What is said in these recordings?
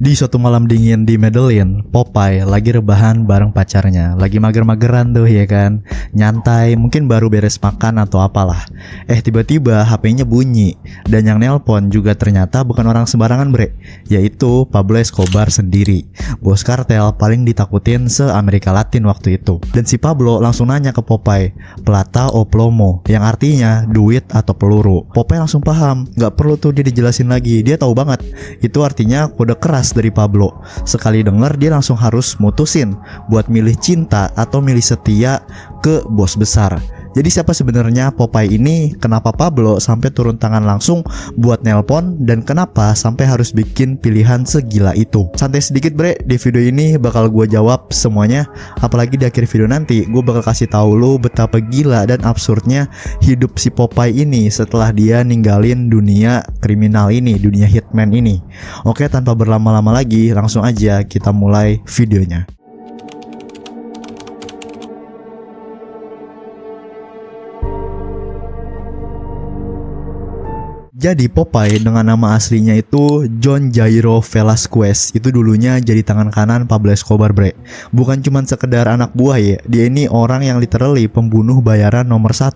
Di suatu malam dingin di Medellin, Popeye lagi rebahan bareng pacarnya. Lagi mager-mageran tuh ya kan, nyantai, mungkin baru beres makan atau apalah. Tiba-tiba HP-nya bunyi. Dan yang nelpon juga ternyata bukan orang sembarangan bre, yaitu Pablo Escobar sendiri, bos kartel paling ditakutin se-Amerika Latin waktu itu. Dan si Pablo langsung nanya ke Popeye, "Plata o plomo?" yang artinya duit atau peluru. Popeye langsung paham, gak perlu tuh dia dijelasin lagi, dia tahu banget itu artinya kode keras dari Pablo. Sekali denger dia langsung harus mutusin buat milih cinta atau milih setia ke bos besar. Jadi siapa sebenarnya Popeye ini? Kenapa Pablo sampai turun tangan langsung buat nelpon? Dan kenapa sampai harus bikin pilihan segila itu? Santai sedikit bre, di video ini bakal gue jawab semuanya. Apalagi di akhir video nanti gue bakal kasih tahu lo betapa gila dan absurdnya hidup si Popeye ini setelah dia ninggalin dunia kriminal ini, dunia hitman ini. Oke, tanpa berlama-lama lagi, langsung aja kita mulai videonya. Jadi Popeye dengan nama aslinya itu John Jairo Velasquez. Itu dulunya jadi tangan kanan Pablo Escobar bre. Bukan cuma sekedar anak buah ya, dia ini orang yang literally pembunuh bayaran nomor 1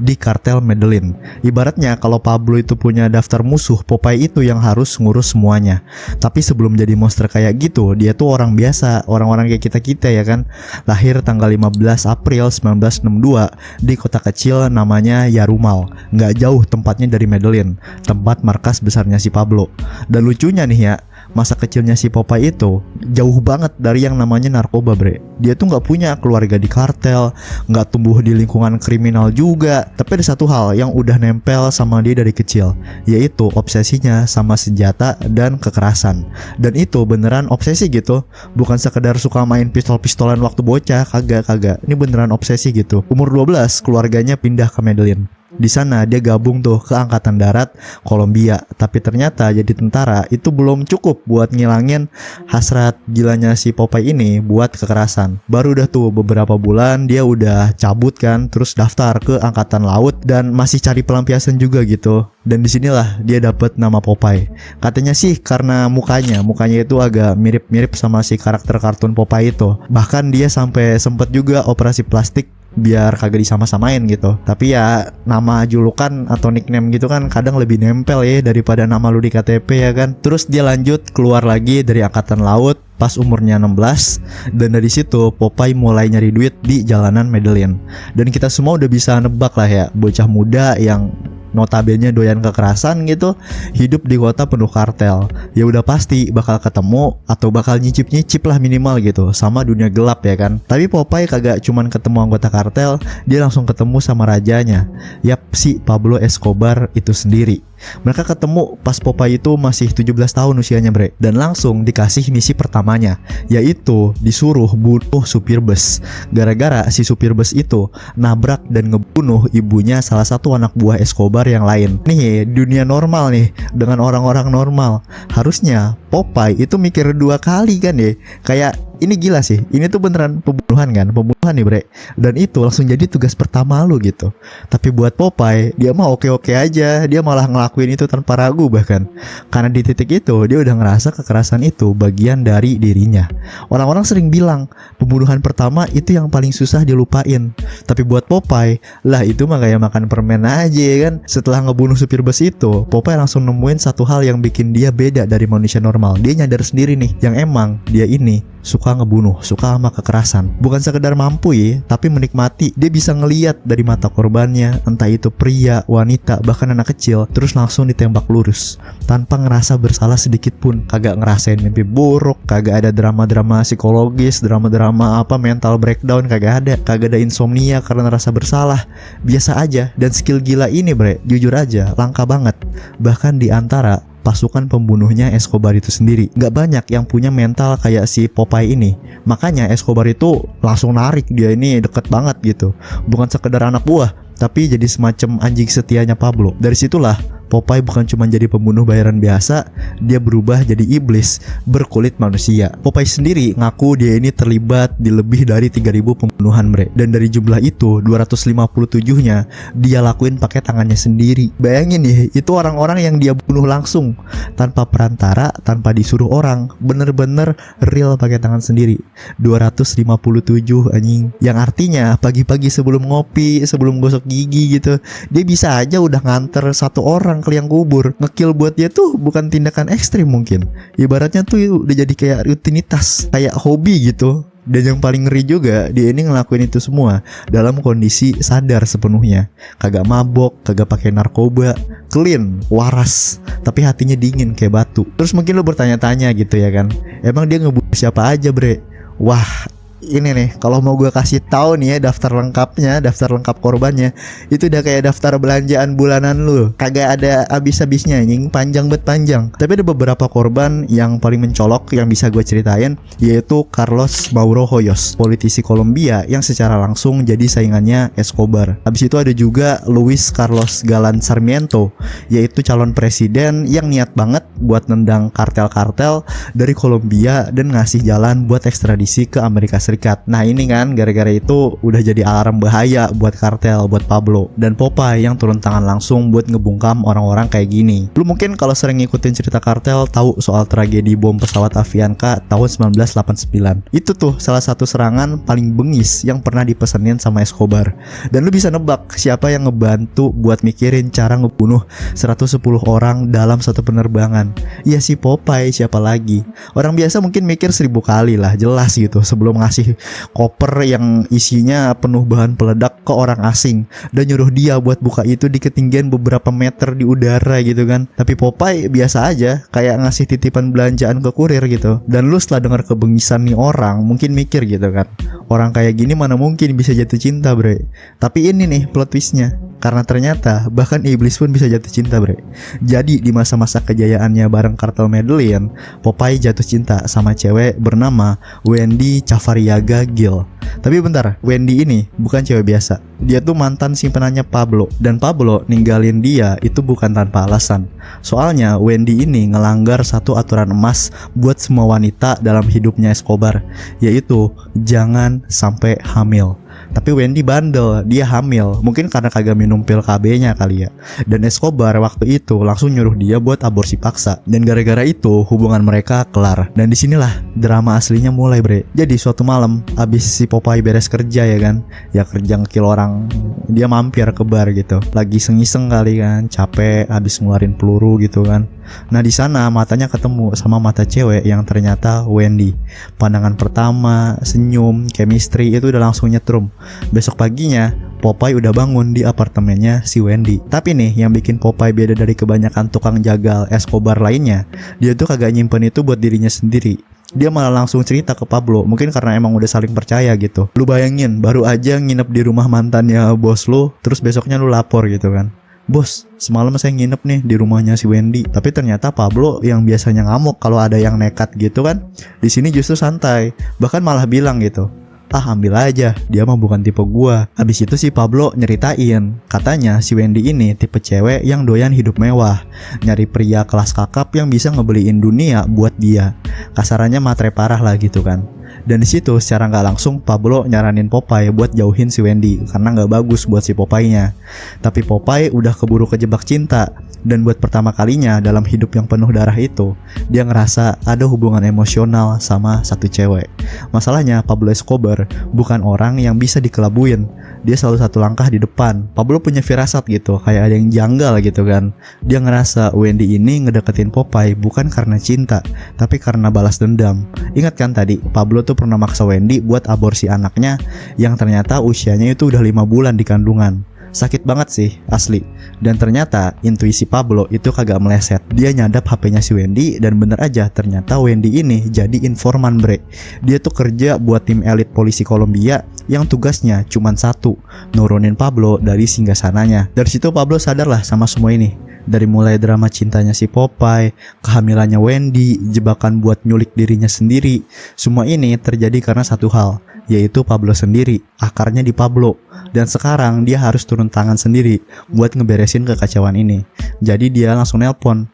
di kartel Medellin. Ibaratnya kalau Pablo itu punya daftar musuh, Popeye itu yang harus ngurus semuanya. Tapi sebelum jadi monster kayak gitu, dia tuh orang biasa, orang-orang kayak kita-kita ya kan. Lahir tanggal 15 April 1962 di kota kecil namanya Yarumal. Nggak jauh tempatnya dari Medellin, tempat markas besarnya si Pablo. Dan lucunya nih ya, masa kecilnya si Popeye itu jauh banget dari yang namanya narkoba bre. Dia tuh gak punya keluarga di kartel, gak tumbuh di lingkungan kriminal juga. Tapi ada satu hal yang udah nempel sama dia dari kecil, yaitu obsesinya sama senjata dan kekerasan. Dan itu beneran obsesi gitu, bukan sekedar suka main pistol-pistolan waktu bocah, kagak. Ini beneran obsesi gitu. Umur 12 keluarganya pindah ke Medellin. Di sana dia gabung tuh ke Angkatan Darat Kolombia. Tapi ternyata jadi tentara itu belum cukup buat ngilangin hasrat gilanya si Popeye ini buat kekerasan. Baru udah tuh beberapa bulan dia udah cabut kan, terus daftar ke Angkatan Laut dan masih cari pelampiasan juga gitu. Dan disinilah dia dapet nama Popeye. Katanya sih karena mukanya itu agak mirip-mirip sama si karakter kartun Popeye itu. Bahkan dia sampai sempet juga operasi plastik biar kagak disama-samain gitu. Tapi ya nama julukan atau nickname gitu kan kadang lebih nempel ya daripada nama lu di KTP ya kan. Terus dia lanjut keluar lagi dari Angkatan Laut pas umurnya 16. Dan dari situ Popeye mulai nyari duit di jalanan Medellin. Dan kita semua udah bisa nebak lah ya, bocah muda yang notabene doyan kekerasan gitu, hidup di kota penuh kartel, ya udah pasti bakal ketemu atau bakal nyicip-nyicip lah minimal gitu sama dunia gelap ya kan. Tapi Popeye kagak cuman ketemu anggota kartel, dia langsung ketemu sama rajanya, yap, si Pablo Escobar itu sendiri. Mereka ketemu pas Popeye itu masih 17 tahun usianya bre. Dan langsung dikasih misi pertamanya, yaitu disuruh bunuh supir bus. Gara-gara si supir bus itu nabrak dan ngebunuh ibunya salah satu anak buah Escobar yang lain. Nih dunia normal nih, dengan orang-orang normal, harusnya Popeye itu mikir 2 kali kan ya. Kayak ini gila sih, ini tuh beneran pembunuhan kan, pembunuhan nih bre. Dan itu langsung jadi tugas pertama lu gitu. Tapi buat Popeye, dia mah oke-oke aja. Dia malah ngelakuin itu tanpa ragu bahkan. Karena di titik itu dia udah ngerasa kekerasan itu bagian dari dirinya. Orang-orang sering bilang pembunuhan pertama itu yang paling susah dilupain. Tapi buat Popeye, lah itu mah kayak makan permen aja ya kan. Setelah ngebunuh supir bus itu, Popeye langsung nemuin satu hal yang bikin dia beda dari manusia normal. Dia nyadar sendiri nih, yang emang dia ini suka ngebunuh, suka sama kekerasan. Bukan sekedar mampu ya, tapi menikmati. Dia bisa ngeliat dari mata korbannya, entah itu pria, wanita, bahkan anak kecil, terus langsung ditembak lurus tanpa ngerasa bersalah sedikit pun. Kagak ngerasain mimpi buruk, kagak ada drama-drama psikologis, drama-drama apa mental breakdown, kagak ada insomnia karena rasa bersalah. Biasa aja. Dan skill gila ini bre, jujur aja langka banget. Bahkan di antara pasukan pembunuhnya Escobar itu sendiri, gak banyak yang punya mental kayak si Popeye ini. Makanya Escobar itu langsung narik dia ini deket banget gitu. Bukan sekedar anak buah, tapi jadi semacam anjing setianya Pablo. Dari situlah Popeye bukan cuma jadi pembunuh bayaran biasa, dia berubah jadi iblis berkulit manusia. Popeye sendiri ngaku dia ini terlibat di lebih dari 3.000 pembunuhan bre. Dan dari jumlah itu 257-nya dia lakuin pakai tangannya sendiri. Bayangin nih, itu orang-orang yang dia bunuh langsung tanpa perantara, tanpa disuruh orang, bener-bener real pakai tangan sendiri. 257 anjing. Yang artinya pagi-pagi sebelum ngopi, sebelum gosok gigi gitu, dia bisa aja udah nganter satu orang ke liang kubur. Ngekill buat dia tuh bukan tindakan ekstrim mungkin. Ibaratnya tuh udah jadi kayak rutinitas, kayak hobi gitu. Dan yang paling ngeri juga, dia ini ngelakuin itu semua dalam kondisi sadar sepenuhnya. Kagak mabok, kagak pakai narkoba, clean, waras, tapi hatinya dingin kayak batu. Terus mungkin lo bertanya-tanya gitu ya kan, emang dia ngebunuh siapa aja bre? Wah, ini nih, kalau mau gue kasih tahu nih ya daftar lengkapnya, daftar lengkap korbannya, itu udah kayak daftar belanjaan bulanan lu. Kagak ada habis-habisnya anjing, panjang bet panjang. Tapi ada beberapa korban yang paling mencolok yang bisa gue ceritain, yaitu Carlos Mauro Hoyos, politisi Kolombia yang secara langsung jadi saingannya Escobar. Habis itu ada juga Luis Carlos Galán Sarmiento, yaitu calon presiden yang niat banget buat nendang kartel-kartel dari Kolombia dan ngasih jalan buat ekstradisi ke Amerika Serikat. Nah ini kan gara-gara itu udah jadi alarm bahaya buat kartel, buat Pablo dan Popeye yang turun tangan langsung buat ngebungkam orang-orang kayak gini. Lu mungkin kalau sering ngikutin cerita kartel tahu soal tragedi bom pesawat Avianca tahun 1989. Itu tuh salah satu serangan paling bengis yang pernah dipesenin sama Escobar. Dan lu bisa nebak siapa yang ngebantu buat mikirin cara ngebunuh 110 orang dalam satu penerbangan. Ya si Popeye, siapa lagi? Orang biasa mungkin mikir 1000 kali lah, jelas gitu sebelum ngasih koper yang isinya penuh bahan peledak ke orang asing dan nyuruh dia buat buka itu di ketinggian beberapa meter di udara gitu kan. Tapi Popeye biasa aja, kayak ngasih titipan belanjaan ke kurir gitu. Dan lu setelah dengar kebengisan nih orang mungkin mikir gitu kan, orang kayak gini mana mungkin bisa jatuh cinta bre. Tapi ini nih plot twistnya, karena ternyata bahkan iblis pun bisa jatuh cinta bre. Jadi di masa-masa kejayaannya bareng kartel Medellin, Popeye jatuh cinta sama cewek bernama Wendy Chavariaga Gil. Tapi bentar, Wendy ini bukan cewek biasa. Dia tuh mantan simpenannya Pablo. Dan Pablo ninggalin dia itu bukan tanpa alasan. Soalnya Wendy ini ngelanggar satu aturan emas buat semua wanita dalam hidupnya Escobar, yaitu jangan sampai hamil. Tapi Wendy bandel, dia hamil. Mungkin karena kagak minum pil KB-nya kali ya. Dan Escobar waktu itu langsung nyuruh dia buat aborsi paksa. Dan gara-gara itu hubungan mereka kelar. Dan disinilah drama aslinya mulai bre. Jadi suatu malam abis si Popeye beres kerja ya kan, ya kerja ngekill orang, dia mampir ke bar gitu. Lagi iseng-iseng kali kan, capek habis ngeluarin peluru gitu kan. Nah di sana matanya ketemu sama mata cewek yang ternyata Wendy. Pandangan pertama, senyum, chemistry itu udah langsung nyetrum. Besok paginya Popeye udah bangun di apartemennya si Wendy. Tapi nih yang bikin Popeye beda dari kebanyakan tukang jagal Escobar lainnya, dia tuh kagak nyimpen itu buat dirinya sendiri. Dia malah langsung cerita ke Pablo, mungkin karena emang udah saling percaya gitu. Lu bayangin, baru aja nginep di rumah mantannya bos lu, terus besoknya lu lapor gitu kan, bos, semalam saya nginep nih di rumahnya si Wendy. Tapi ternyata Pablo yang biasanya ngamuk kalau ada yang nekat gitu kan, di sini justru santai. Bahkan malah bilang gitu, ah ambil aja, dia mah bukan tipe gua. Habis itu si Pablo nyeritain, katanya si Wendy ini tipe cewek yang doyan hidup mewah, nyari pria kelas kakap yang bisa ngebeliin dunia buat dia. Kasarannya matre parah lah gitu kan. Dan di situ secara nggak langsung Pablo nyaranin Popeye buat jauhin si Wendy karena nggak bagus buat si Popeye-nya. Tapi Popeye udah keburu kejebak cinta. Dan buat pertama kalinya dalam hidup yang penuh darah itu, dia ngerasa ada hubungan emosional sama satu cewek. Masalahnya Pablo Escobar bukan orang yang bisa dikelabuin. Dia selalu satu langkah di depan. Pablo punya firasat gitu, kayak ada yang janggal gitu kan. Dia ngerasa Wendy ini ngedeketin Popeye bukan karena cinta, tapi karena balas dendam. Ingat kan tadi Pablo tuh pernah maksa Wendy buat aborsi anaknya yang ternyata usianya itu udah 5 bulan di kandungan. Sakit banget sih, asli. Dan ternyata intuisi Pablo itu kagak meleset. Dia nyadap HP-nya si Wendy dan bener aja ternyata Wendy ini jadi informan bre. Dia tuh kerja buat tim elit polisi Kolombia yang tugasnya cuman satu, nurunin Pablo dari singgasananya. Dari situ Pablo sadar lah sama semua ini. Dari mulai drama cintanya si Popeye, kehamilannya Wendy, jebakan buat nyulik dirinya sendiri. Semua ini terjadi karena satu hal. yaitu Pablo sendiri. Akarnya di Pablo. Dan sekarang dia harus turun tangan sendiri buat ngeberesin kekacauan ini. Jadi dia langsung nelpon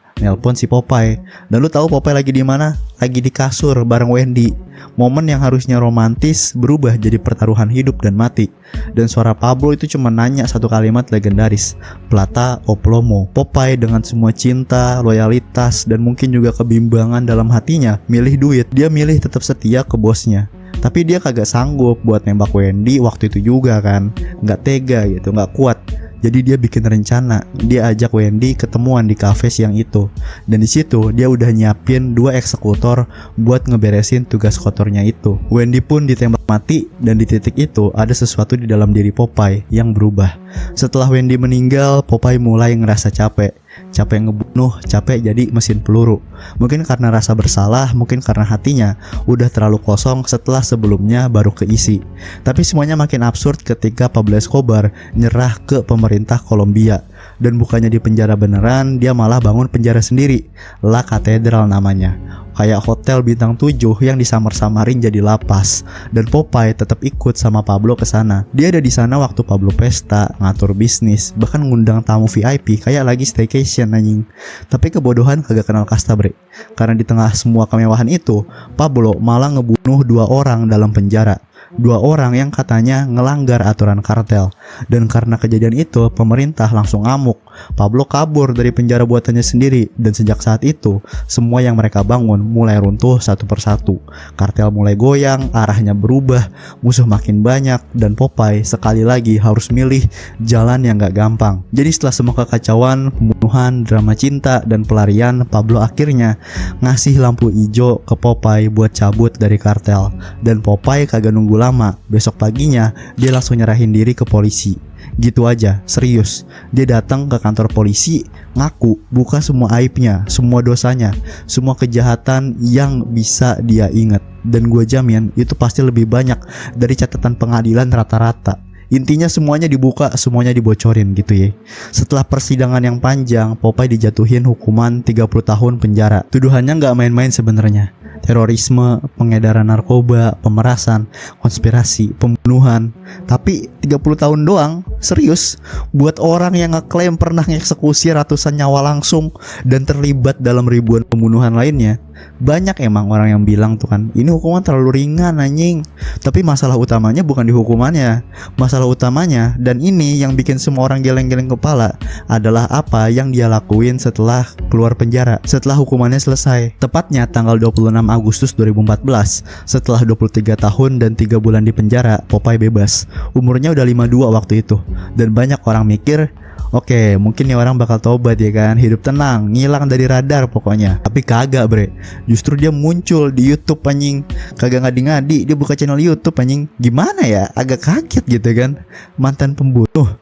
si Popeye. Dan lu tahu Popeye lagi di mana? Lagi di kasur bareng Wendy. Momen yang harusnya romantis berubah jadi pertaruhan hidup dan mati. Dan suara Pablo itu cuma nanya satu kalimat legendaris, "Plata o plomo." Popeye dengan semua cinta, loyalitas, dan mungkin juga kebimbangan dalam hatinya milih duit. Dia milih tetap setia ke bosnya. Tapi dia kagak sanggup buat nembak Wendy waktu itu juga kan. Nggak tega gitu, nggak kuat. Jadi dia bikin rencana, dia ajak Wendy ketemuan di kafe siang itu. Dan di situ dia udah nyiapin 2 eksekutor buat ngeberesin tugas kotornya itu. Wendy pun ditembak mati, dan di titik itu ada sesuatu di dalam diri Popeye yang berubah. Setelah Wendy meninggal, Popeye mulai ngerasa capek ngebunuh, capek jadi mesin peluru. Mungkin karena rasa bersalah, mungkin karena hatinya udah terlalu kosong setelah sebelumnya baru keisi. Tapi semuanya makin absurd ketika Pablo Escobar nyerah ke pemerintah Kolombia. Dan bukannya di penjara beneran, dia malah bangun penjara sendiri, La Catedral namanya. Kayak hotel bintang 7 yang disamar-samarin jadi lapas. Dan Popeye tetap ikut sama Pablo ke sana. Dia ada di sana waktu Pablo pesta, ngatur bisnis, bahkan ngundang tamu VIP kayak lagi staycation anjing. Tapi kebodohan kagak kenal kasta bre. Karena di tengah semua kemewahan itu, Pablo malah ngebunuh 2 orang dalam penjara. 2 orang yang katanya ngelanggar aturan kartel. Dan karena kejadian itu, pemerintah langsung ngamuk. Pablo kabur dari penjara buatannya sendiri. Dan sejak saat itu, semua yang mereka bangun mulai runtuh satu persatu. Kartel mulai goyang, arahnya berubah, musuh makin banyak, dan Popeye sekali lagi harus milih jalan yang gak gampang. Jadi setelah semua kekacauan, pembunuhan, drama cinta, dan pelarian, Pablo akhirnya ngasih lampu hijau ke Popeye buat cabut dari kartel. Dan Popeye kagak nunggu lama, besok paginya dia langsung nyerahin diri ke polisi. Gitu aja, serius. Dia datang ke kantor polisi, ngaku, buka semua aibnya, semua dosanya, semua kejahatan yang bisa dia ingat. Dan gue jamin itu pasti lebih banyak dari catatan pengadilan rata-rata. Intinya semuanya dibuka, semuanya dibocorin gitu ya. Setelah persidangan yang panjang, Popeye dijatuhin hukuman 30 tahun penjara. Tuduhannya gak main-main sebenarnya. Terorisme, pengedaran narkoba, pemerasan, konspirasi, pembunuhan. Tapi 30 tahun doang, serius. Buat orang yang ngeklaim pernah ngeksekusi ratusan nyawa langsung dan terlibat dalam ribuan pembunuhan lainnya, banyak emang orang yang bilang tuh kan, ini hukuman terlalu ringan anjing. Tapi masalah utamanya bukan di hukumannya. Masalah utamanya, dan ini yang bikin semua orang geleng-geleng kepala, adalah apa yang dia lakuin setelah keluar penjara, setelah hukumannya selesai. Tepatnya tanggal 26 Agustus 2014, setelah 23 tahun dan 3 bulan di penjara, Popeye bebas. Umurnya udah 52 waktu itu. Dan banyak orang mikir, oke, mungkin nih orang bakal tobat ya kan, hidup tenang, ngilang dari radar pokoknya. Tapi kagak bre, justru dia muncul di YouTube anjing. Kagak ngadi-ngadi, dia buka channel YouTube anjing. Gimana ya, agak kaget gitu kan. Mantan pembunuh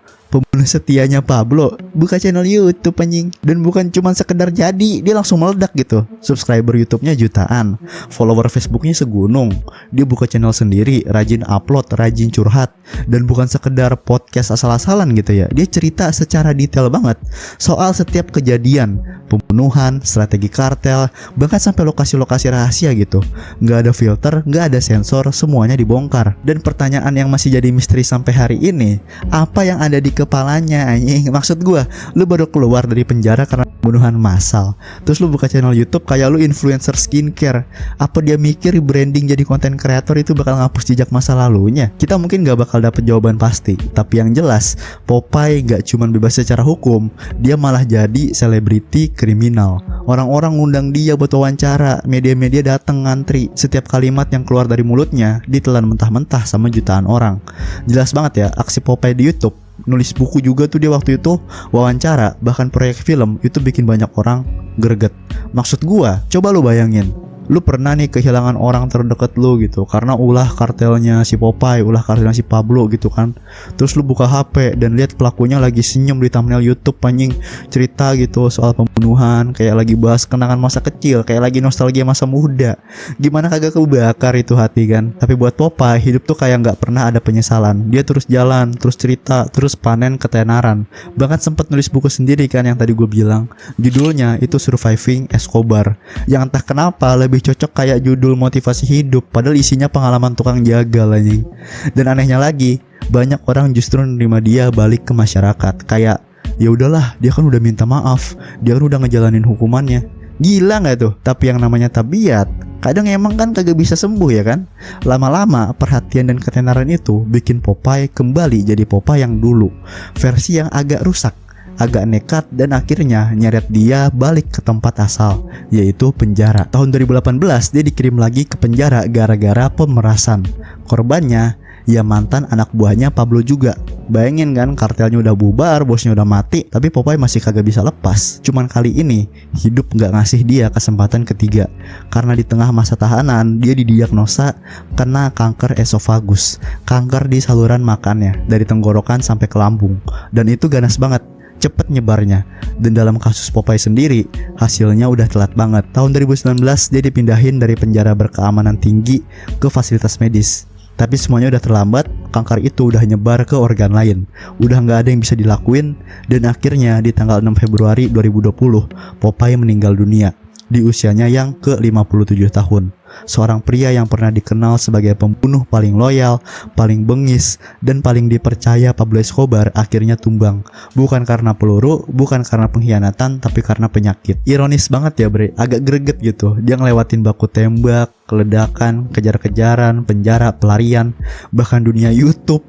setianya Pablo buka channel YouTube anjing. Dan bukan cuma sekedar jadi, dia langsung meledak gitu. Subscriber YouTube-nya jutaan, follower Facebook-nya segunung. Dia buka channel sendiri, rajin upload, rajin curhat. Dan bukan sekedar podcast asal-asalan gitu ya. Dia cerita secara detail banget soal setiap kejadian, pembunuhan, strategi kartel, bahkan sampai lokasi-lokasi rahasia gitu. Gak ada filter, gak ada sensor, semuanya dibongkar. Dan pertanyaan yang masih jadi misteri sampai hari ini, apa yang ada di kepalanya anjing? Maksud gue, lu baru keluar dari penjara karena pembunuhan massal, terus lu buka channel YouTube kayak lu influencer skincare. Apa dia mikir branding jadi konten kreator itu bakal ngapus jejak masa lalunya? Kita mungkin gak bakal dapet jawaban pasti. Tapi yang jelas, Popeye gak cuma bebas secara hukum, dia malah jadi selebriti kriminal. Orang-orang ngundang dia buat wawancara, media-media datang ngantri. Setiap kalimat yang keluar dari mulutnya ditelan mentah-mentah sama jutaan orang. Jelas banget ya aksi Popeye di YouTube. Nulis buku juga tuh dia waktu itu, wawancara, bahkan proyek film itu bikin banyak orang greget. Maksud gua, coba lu bayangin, lu pernah nih kehilangan orang terdekat lu gitu karena ulah kartelnya si Popeye, ulah kartelnya si Pablo gitu kan. Terus lu buka HP dan lihat pelakunya lagi senyum di thumbnail YouTube anjing, cerita gitu soal pembunuhan, kayak lagi bahas kenangan masa kecil, kayak lagi nostalgia masa muda. Gimana kagak kebakar itu hati kan? Tapi buat Popeye, hidup tuh kayak nggak pernah ada penyesalan. Dia terus jalan, terus cerita, terus panen ketenaran. Bahkan sempat nulis buku sendiri kan yang tadi gue bilang. Judulnya itu Surviving Escobar. Yang entah kenapa lebih Lebih cocok kayak judul motivasi hidup, padahal isinya pengalaman tukang jagal anjing. Dan anehnya lagi, banyak orang justru menerima dia balik ke masyarakat. Kayak ya udahlah, dia kan udah minta maaf, dia kan udah ngejalanin hukumannya. Gila nggak tuh? Tapi yang namanya tabiat kadang emang kan kagak bisa sembuh ya kan. Lama-lama perhatian dan ketenaran itu bikin Popeye kembali jadi Popeye yang dulu, versi yang agak rusak, agak nekat, dan akhirnya nyeret dia balik ke tempat asal, yaitu penjara. Tahun 2018 dia dikirim lagi ke penjara gara-gara pemerasan. Korbannya ya mantan anak buahnya Pablo juga. Bayangin kan, kartelnya udah bubar, bosnya udah mati, tapi Popeye masih kagak bisa lepas. Cuman kali ini hidup gak ngasih dia kesempatan ketiga, karena di tengah masa tahanan dia didiagnosa kena kanker esofagus, kanker di saluran makannya dari tenggorokan sampai ke lambung. Dan itu ganas banget, cepet nyebarnya. Dan dalam kasus Popeye sendiri, hasilnya udah telat banget. Tahun 2019 dia dipindahin dari penjara berkeamanan tinggi ke fasilitas medis. Tapi semuanya udah terlambat, kanker itu udah nyebar ke organ lain, udah gak ada yang bisa dilakuin. Dan akhirnya di tanggal 6 Februari 2020, Popeye meninggal dunia di usianya yang ke-57 tahun. Seorang pria yang pernah dikenal sebagai pembunuh paling loyal, paling bengis, dan paling dipercaya Pablo Escobar akhirnya tumbang. Bukan karena peluru, bukan karena pengkhianatan, tapi karena penyakit. Ironis banget ya bre, agak greget gitu. Dia ngelewatin baku tembak, ledakan, kejar-kejaran, penjara, pelarian, bahkan dunia YouTube.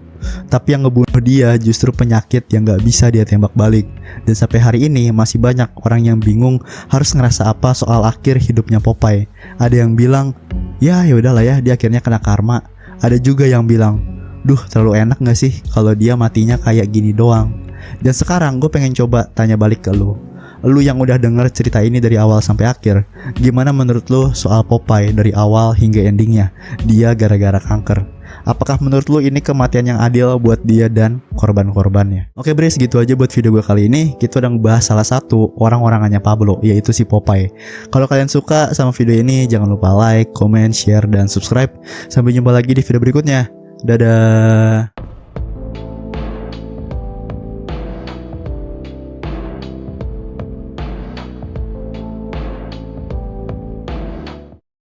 Tapi yang ngebunuh dia justru penyakit yang gak bisa dia tembak balik. Dan sampai hari ini masih banyak orang yang bingung harus ngerasa apa soal akhir hidupnya Popeye. Ada yang bilang, ya udahlah ya, dia akhirnya kena karma. Ada juga yang bilang, duh terlalu enak gak sih kalau dia matinya kayak gini doang. Dan sekarang gue pengen coba tanya balik ke lu yang udah denger cerita ini dari awal sampai akhir. Gimana menurut lu soal Popeye dari awal hingga endingnya? Dia gara-gara kanker. Apakah menurut lu ini kematian yang adil buat dia dan korban-korbannya? Oke bre, segitu aja buat video gue kali ini. Kita udah ngebahas salah satu orang-orangannya Pablo, yaitu si Popeye. Kalau kalian suka sama video ini, jangan lupa like, comment, share, dan subscribe. Sampai jumpa lagi di video berikutnya. Dadah.